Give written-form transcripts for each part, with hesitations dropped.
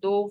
2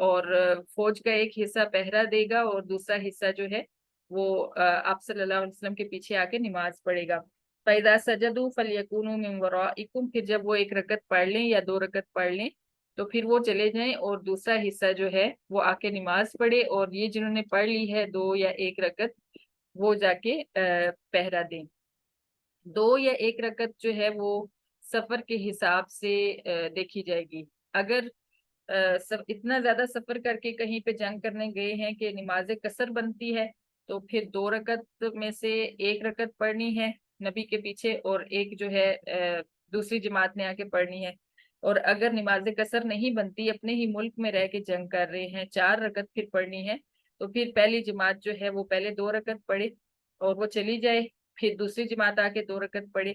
اور فوج کا ایک حصہ پہرا دے گا اور دوسرا حصہ جو ہے وہ آپ صلی اللہ علیہ وسلم کے پیچھے آ کے نماز پڑھے گا۔ فَإِذَا سَجَدُوا فَلْيَكُونُوا مِنْ وَرَائِكُمْ، پھر جب وہ ایک رکعت پڑھ لیں یا 2 رکعت پڑھ لیں تو پھر وہ چلے جائیں اور دوسرا حصہ جو ہے وہ آ کے نماز پڑھے، اور یہ جنہوں نے پڑھ لی ہے 2 یا 1 رکعت وہ جا کے پہرا دیں۔ 2 یا 1 رکعت جو ہے وہ سفر کے حساب سے دیکھی جائے گی۔ اگر اتنا زیادہ سفر کر کے کہیں پہ جنگ کرنے گئے ہیں کہ نماز قصر بنتی ہے تو پھر 2 رکعت میں سے 1 رکعت پڑھنی ہے نبی کے پیچھے، اور ایک جو ہے دوسری جماعت نے آ کے پڑھنی ہے۔ اور اگر نماز قصر نہیں بنتی، اپنے ہی ملک میں رہ کے جنگ کر رہے ہیں، 4 رکعت پھر پڑھنی ہے، تو پھر پہلی جماعت جو ہے وہ پہلے 2 رکعت پڑھے اور وہ چلی جائے، پھر دوسری جماعت آ کے 2 رکعت پڑھے۔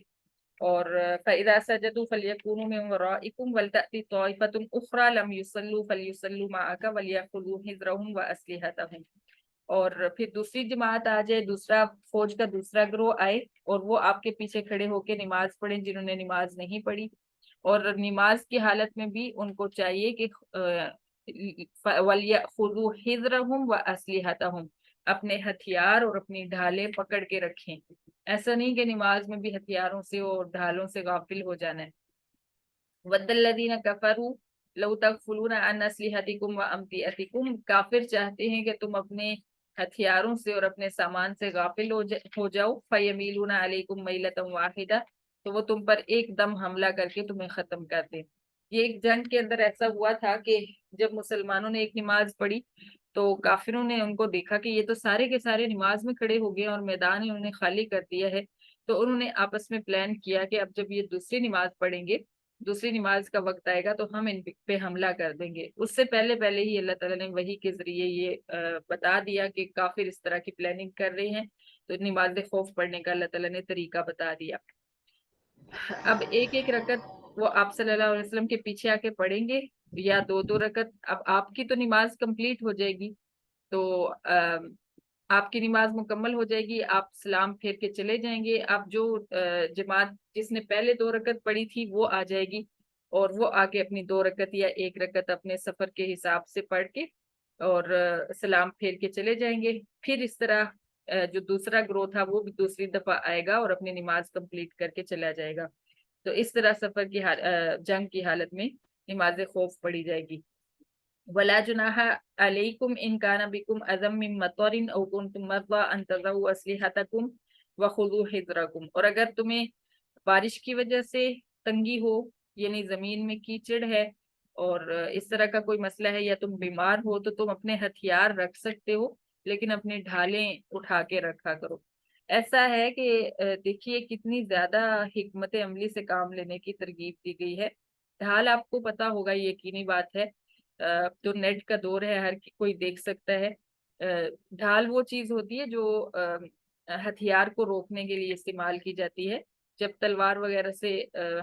اور فَإِذَا سَجَدُوا فَلْيَكُونُوا مِنْ وَرَائِكُمْ وَلْتَأْتِ طَائِفَةٌ أُخْرَىٰ لَمْ يُصَلُّوا فَلْيُصَلُّوا مَعَكَ وَلْيَأْخُذُوا حِذْرَهُمْ وَأَسْلِحَتَهُمْ۔ اور پھر دوسری جماعت آ جائے، دوسرا فوج کا دوسرا گروہ آئے اور وہ آپ کے پیچھے کھڑے ہو کے نماز پڑھیں جنہوں نے نماز نہیں پڑھی، اور نماز کی حالت میں بھی ان کو چاہیے کہ وَلْيَأْخُذُوا حِذْرَهُمْ وَأَسْلِحَتَهُمْ، اپنے ہتھیار اور اپنی ڈھالیں پکڑ کے رکھیں۔ ایسا نہیں کہ نماز میں بھی ہتھیاروں سے اور ڈھالوں سے غافل ہو جانا ہے۔ وَدَّ الَّذِينَ كَفَرُوا لَوْ تَغْفُلُونَ عَنْ أَسْلِحَتِكُمْ وَأَمْتِعَتِكُمْ، کافر چاہتے ہیں کہ تم اپنے ہتھیاروں سے اور اپنے سامان سے غافل ہو جاؤ، فَيَمِيلُونَ عَلَيْكُمْ مَيْلَةً وَاحِدَةً، تو وہ تم پر ایک دم حملہ کر کے تمہیں ختم کر دیں۔ یہ ایک جنگ کے اندر ایسا ہوا تھا کہ جب مسلمانوں نے ایک نماز پڑھی تو کافروں نے ان کو دیکھا کہ یہ تو سارے کے سارے نماز میں کھڑے ہو گئے اور میدان انہوں نے خالی کر دیا ہے، تو انہوں نے آپس میں پلان کیا کہ اب جب یہ دوسری نماز پڑھیں گے، دوسری نماز کا وقت آئے گا تو ہم ان پہ حملہ کر دیں گے۔ اس سے پہلے ہی اللہ تعالیٰ نے وحی کے ذریعے یہ بتا دیا کہ کافر اس طرح کی پلاننگ کر رہے ہیں، تو نماز خوف پڑھنے کا اللہ تعالیٰ نے طریقہ بتا دیا۔ اب ایک ایک رکعت وہ آپ صلی اللہ علیہ وسلم کے پیچھے آ کے پڑھیں گے یا 2 رکعت، اب آپ کی تو نماز کمپلیٹ ہو جائے گی، تو آپ کی نماز مکمل ہو جائے گی، آپ سلام پھیر کے چلے جائیں گے۔ اب جو جماعت جس نے پہلے 2 رکعت پڑھی تھی وہ آ جائے گی اور وہ آ کے اپنی 2 رکعت یا 1 رکعت اپنے سفر کے حساب سے پڑھ کے اور سلام پھیر کے چلے جائیں گے۔ پھر اس طرح جو دوسرا گروہ تھا وہ بھی دوسری دفعہ آئے گا اور اپنی نماز کمپلیٹ کر کے چلا جائے گا۔ تو اس طرح سفر کی جنگ کی حالت میں نماز خوف پڑھی جائے گی۔ وَلَا جُنَاحَ عَلَيْكُمْ إِنْ كَانَ بِكُمْ أَذًى مِّن مَطَرٍ أَوْ كُنْتُمْ مَرْضَىٰ أَن تَضَعُوا أَسْلِحَتَكُمْ وَخُذُوا حِذْرَكُمْ، اور اگر تمہیں بارش کی وجہ سے تنگی ہو، یعنی زمین میں کیچڑ ہے اور اس طرح کا کوئی مسئلہ ہے، یا تم بیمار ہو، تو تم اپنے ہتھیار رکھ سکتے ہو لیکن اپنی ڈھالیں اٹھا کے رکھا کرو۔ ایسا ہے کہ دیکھیے کتنی زیادہ حکمت عملی سے کام لینے کی ترغیب دی گئی ہے۔ ڈھال آپ کو پتا ہوگا، یہ یقینی بات ہے، تو نیٹ کا دور ہے، ہر کوئی دیکھ سکتا ہے۔ ڈھال وہ چیز ہوتی ہے جو ہتھیار کو روکنے کے لیے استعمال کی جاتی ہے۔ جب تلوار وغیرہ سے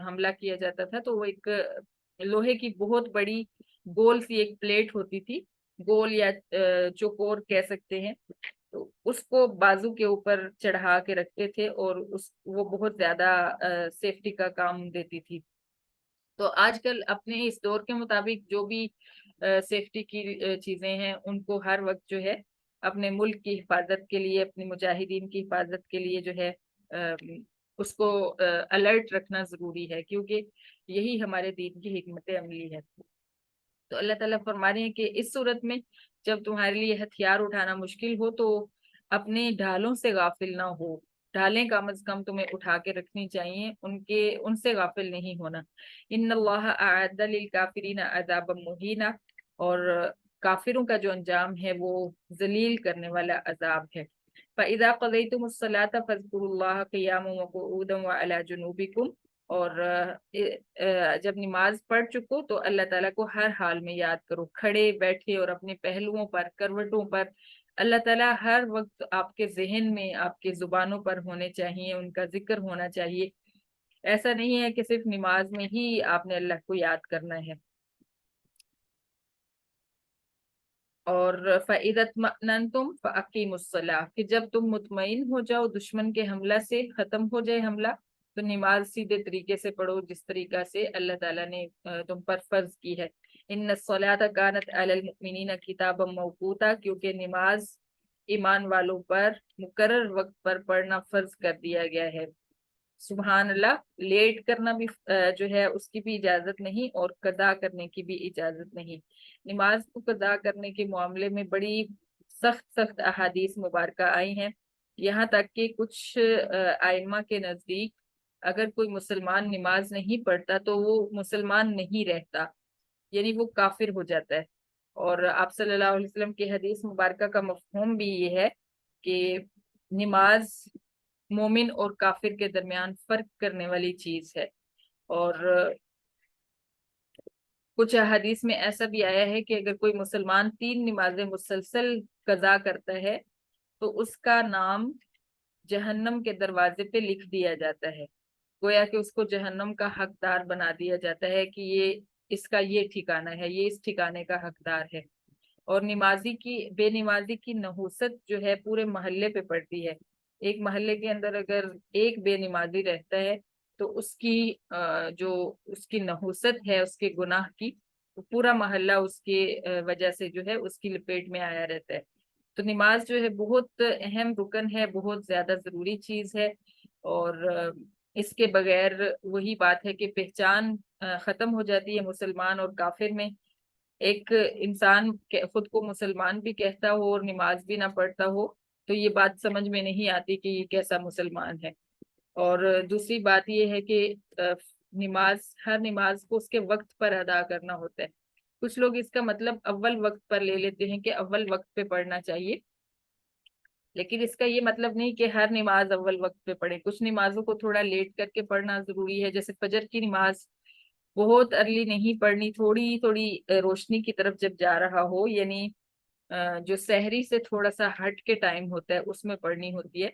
حملہ کیا جاتا تھا تو وہ ایک لوہے کی بہت بڑی گول سی ایک پلیٹ ہوتی تھی، گول یا چوکور کہہ سکتے ہیں، تو اس کو بازو کے اوپر چڑھا کے رکھتے تھے اور وہ بہت زیادہ سیفٹی کا کام دیتی تھی۔ تو آج کل اپنے اس دور کے مطابق جو بھی سیفٹی کی چیزیں ہیں ان کو ہر وقت جو ہے اپنے ملک کی حفاظت کے لیے، اپنے مجاہدین کی حفاظت کے لیے جو ہے اس کو الرٹ رکھنا ضروری ہے، کیونکہ یہی ہمارے دین کی حکمت عملی ہے۔ تو اللہ تعالیٰ فرما رہے ہیں کہ اس صورت میں جب تمہارے لیے ہتھیار اٹھانا مشکل ہو تو اپنے ڈھالوں سے غافل نہ ہو، ڈھالیں کم از کم تمہیں اٹھا کے رکھنی چاہیے، ان سے غافل نہیں ہونا۔ ان اللہ اعد للکافرین عذابا مہینا، اور کافروں کا جو انجام ہے وہ ذلیل کرنے والا عذاب ہے۔ فَإِذَا قَضَيْتُمُ الصَّلَاةَ فَاذْكُرُوا اللَّهَ قِيَامًا وَقُعُودًا وَعَلَىٰ جُنُوبِكُمْ، اور جب نماز پڑھ چکو تو اللہ تعالیٰ کو ہر حال میں یاد کرو، کھڑے بیٹھے اور اپنے پہلوؤں پر، کروٹوں پر۔ اللہ تعالیٰ ہر وقت آپ کے ذہن میں، آپ کے زبانوں پر ہونے چاہیے، ان کا ذکر ہونا چاہیے۔ ایسا نہیں ہے کہ صرف نماز میں ہی آپ نے اللہ کو یاد کرنا ہے۔ اور فَإِذَا اطْمَأْنَنْتُمْ فَأَقِيمُوا الصَّلَاةَ، کہ جب تم مطمئن ہو جاؤ دشمن کے حملہ سے، ختم ہو جائے حملہ، تو نماز سیدھے طریقے سے پڑھو جس طریقہ سے اللہ تعالیٰ نے تم پر فرض کی ہے۔ ان الصلاۃ کانت علی المؤمنین کتابا موقوتا، کیونکہ نماز ایمان والوں پر مقرر وقت پر پڑھنا فرض کر دیا گیا ہے۔ سبحان اللہ، لیٹ کرنا بھی جو ہے اس کی بھی اجازت نہیں، اور قضا کرنے کی بھی اجازت نہیں۔ نماز کو قضا کرنے کے معاملے میں بڑی سخت سخت احادیث مبارکہ آئی ہیں، یہاں تک کہ کچھ ائمہ کے نزدیک اگر کوئی مسلمان نماز نہیں پڑھتا تو وہ مسلمان نہیں رہتا، یعنی وہ کافر ہو جاتا ہے۔ اور آپ صلی اللہ علیہ وسلم کی حدیث مبارکہ کا مفہوم بھی یہ ہے کہ نماز مومن اور کافر کے درمیان فرق کرنے والی چیز ہے۔ اور کچھ حدیث میں ایسا بھی آیا ہے کہ اگر کوئی مسلمان 3 نمازیں مسلسل قضا کرتا ہے تو اس کا نام جہنم کے دروازے پہ لکھ دیا جاتا ہے، گویا کہ اس کو جہنم کا حقدار بنا دیا جاتا ہے کہ یہ اس کا یہ ٹھکانہ ہے، یہ اس ٹھکانے کا حقدار ہے۔ اور بے نمازی کی نحوست جو ہے پورے محلے پہ پڑتی ہے۔ ایک محلے کے اندر اگر ایک بے نمازی رہتا ہے تو اس کی نحوست ہے، اس کے گناہ کی، پورا محلہ اس کے وجہ سے جو ہے اس کی لپیٹ میں آیا رہتا ہے۔ تو نماز جو ہے بہت اہم رکن ہے، بہت زیادہ ضروری چیز ہے، اور اس کے بغیر وہی بات ہے کہ پہچان ختم ہو جاتی ہے مسلمان اور کافر میں۔ ایک انسان خود کو مسلمان بھی کہتا ہو اور نماز بھی نہ پڑھتا ہو تو یہ بات سمجھ میں نہیں آتی کہ یہ کیسا مسلمان ہے۔ اور دوسری بات یہ ہے کہ ہر نماز کو اس کے وقت پر ادا کرنا ہوتا ہے۔ کچھ لوگ اس کا مطلب اول وقت پر لے لیتے ہیں کہ اول وقت پہ پڑھنا چاہیے، لیکن اس کا یہ مطلب نہیں کہ ہر نماز اول وقت پہ پڑھے۔ کچھ نمازوں کو تھوڑا لیٹ کر کے پڑھنا ضروری ہے، جیسے فجر کی نماز بہت ارلی نہیں پڑھنی، تھوڑی تھوڑی روشنی کی طرف جب جا رہا ہو، یعنی جو سحری سے تھوڑا سا ہٹ کے ٹائم ہوتا ہے اس میں پڑھنی ہوتی ہے۔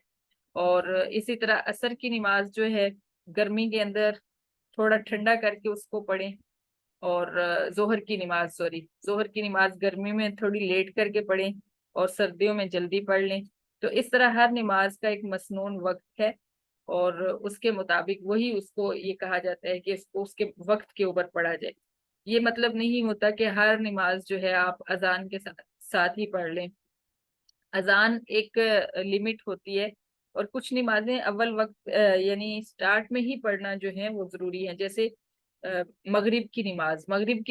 اور اسی طرح عصر کی نماز جو ہے گرمی کے اندر تھوڑا ٹھنڈا کر کے اس کو پڑھیں، اور ظہر کی نماز گرمی میں تھوڑی لیٹ کر کے پڑھیں اور سردیوں میں جلدی پڑھ لیں۔ تو اس طرح ہر نماز کا ایک مسنون وقت ہے، اور اس کے مطابق وہی اس کو یہ کہا جاتا ہے کہ اس کو اس کے وقت کے اوپر پڑھا جائے۔ یہ مطلب نہیں ہوتا کہ ہر نماز جو ہے آپ اذان کے ساتھ ہی پڑھ لیں۔ اذان ایک لمٹ ہوتی ہے، اور کچھ نمازیں اول وقت یعنی سٹارٹ میں ہی پڑھنا جو ہے وہ ضروری ہے، جیسے مغرب کی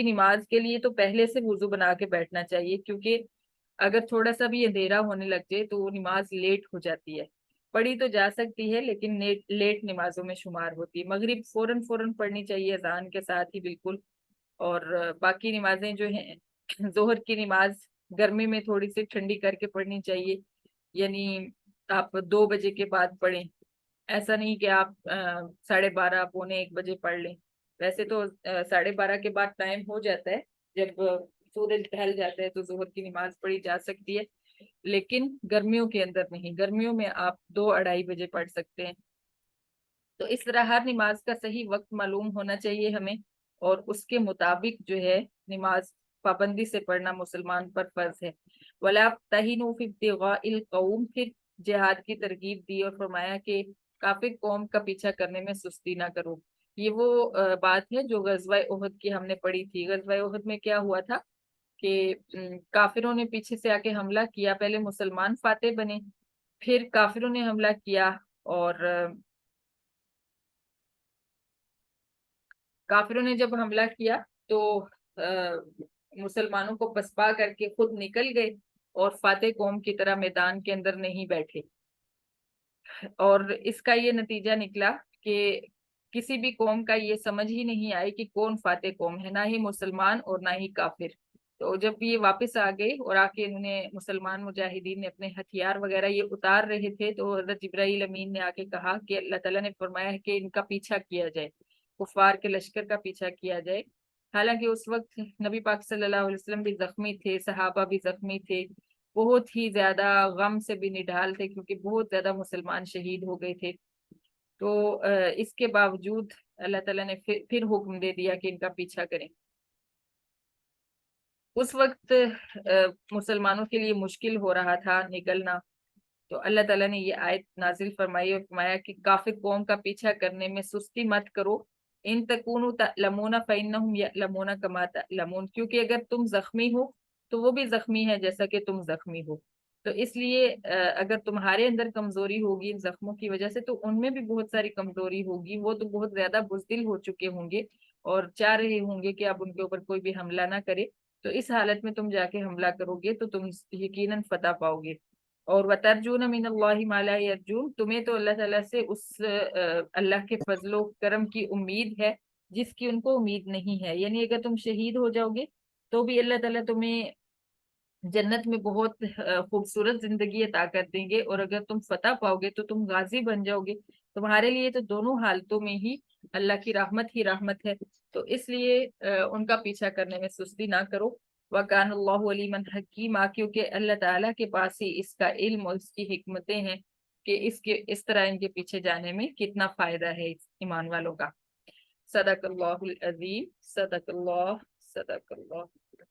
نماز کے لیے تو پہلے سے وضو بنا کے بیٹھنا چاہیے، کیونکہ اگر تھوڑا سا بھی اندھیرا ہونے لگ جائے تو وہ نماز لیٹ ہو جاتی ہے۔ پڑھی تو جا سکتی ہے لیکن لیٹ نمازوں میں شمار ہوتی ہے۔ مغرب فوراً پڑھنی چاہیے اذان کے ساتھ ہی بالکل۔ اور باقی نمازیں جو ہیں، ظہر کی نماز گرمی میں تھوڑی سی ٹھنڈی کر کے پڑھنی چاہیے، یعنی آپ 2 بجے کے بعد پڑھیں، ایسا نہیں کہ آپ 12:30 1 بجے پڑھ لیں۔ ویسے تو 12:30 کے بعد ٹائم ہو جاتا ہے، جب سورج ڈھل جاتا ہے تو ظہر کی نماز پڑھی جا سکتی ہے، لیکن گرمیوں کے اندر نہیں، گرمیوں میں آپ 2 2:30 بجے پڑھ سکتے ہیں۔ تو اس طرح ہر نماز کا صحیح وقت معلوم ہونا چاہیے ہمیں، اور اس کے مطابق جو ہے نماز پابندی سے پڑھنا مسلمان پر فرض ہے۔ وَلَا تَهِنُوا فِي ابْتِغَاءِ الْقَوْمِ، پھر جہاد کی ترغیب دی اور فرمایا کہ کافر قوم کا پیچھا کرنے میں سستی نہ کرو۔ یہ وہ بات ہے جو غزوہ احد کی ہم نے پڑھی تھی۔ غزوہ احد میں کیا ہوا تھا کہ کافروں نے پیچھے سے آ کے حملہ کیا، پہلے مسلمان فاتح بنے، پھر کافروں نے حملہ کیا، اور کافروں نے جب حملہ کیا تو مسلمانوں کو پسپا کر کے خود نکل گئے اور فاتح قوم کی طرح میدان کے اندر نہیں بیٹھے، اور اس کا یہ نتیجہ نکلا کہ کسی بھی قوم کا یہ سمجھ ہی نہیں آئی کہ کون فاتح قوم ہے، نہ ہی مسلمان اور نہ ہی کافر۔ تو جب یہ واپس آ گئے اور آ کے انہوں نے مسلمان مجاہدین نے اپنے ہتھیار وغیرہ یہ اتار رہے تھے، تو حضرت جبرائیل امین نے آ کے کہا کہ اللہ تعالیٰ نے فرمایا ہے کہ ان کا پیچھا کیا جائے، کفار کے لشکر کا پیچھا کیا جائے۔ حالانکہ اس وقت نبی پاک صلی اللہ علیہ وسلم بھی زخمی تھے، صحابہ بھی زخمی تھے، بہت ہی زیادہ غم سے بھی نڈھال تھے، کیونکہ بہت زیادہ مسلمان شہید ہو گئے تھے۔ تو اس کے باوجود اللہ تعالیٰ نے پھر حکم دے دیا کہ ان کا پیچھا کریں۔ اس وقت مسلمانوں کے لیے مشکل ہو رہا تھا نکلنا، تو اللہ تعالیٰ نے یہ آیت نازل فرمائی اور فرمایا کہ کافر قوم کا پیچھا کرنے میں سستی مت کرو، ان تکونوا تعلمون فإنهم یعلمون کما تعلمون، کیونکہ اگر تم زخمی ہو تو وہ بھی زخمی ہے جیسا کہ تم زخمی ہو، تو اس لیے اگر تمہارے اندر کمزوری ہوگی ان زخموں کی وجہ سے تو ان میں بھی بہت ساری کمزوری ہوگی، وہ تو بہت زیادہ بزدل ہو چکے ہوں گے اور چاہ رہے ہوں گے کہ اب ان کے اوپر کوئی بھی حملہ نہ کرے، تو اس حالت میں تم جا کے حملہ کرو گے تو تم یقیناً فتح پاؤ گے۔ اور وَتَرْجُونَ مِنَ اللَّهِ مَا لَا يَرْجُونَ، تمہیں تو اللہ تعالیٰ سے اس اللہ کے فضل و کرم کی امید ہے جس کی ان کو امید نہیں ہے، یعنی اگر تم شہید ہو جاؤ گے تو بھی اللہ تعالیٰ تمہیں جنت میں بہت خوبصورت زندگی عطا کر دیں گے، اور اگر تم فتح پاؤ گے تو تم غازی بن جاؤ گے، تمہارے لیے تو دونوں حالتوں میں ہی اللہ کی رحمت ہی رحمت ہے، تو اس لیے ان کا پیچھا کرنے میں سستی نہ کرو۔ وَكَانَ اللَّهُ عَلِيمًا حَكِيمًا، کیونکہ اللہ تعالیٰ کے پاس ہی اس کا علم اور اس کی حکمتیں ہیں کہ اس طرح ان کے پیچھے جانے میں کتنا فائدہ ہے ایمان والوں کا۔ صدق اللہ العظیم، صدق اللہ، صدق اللہ۔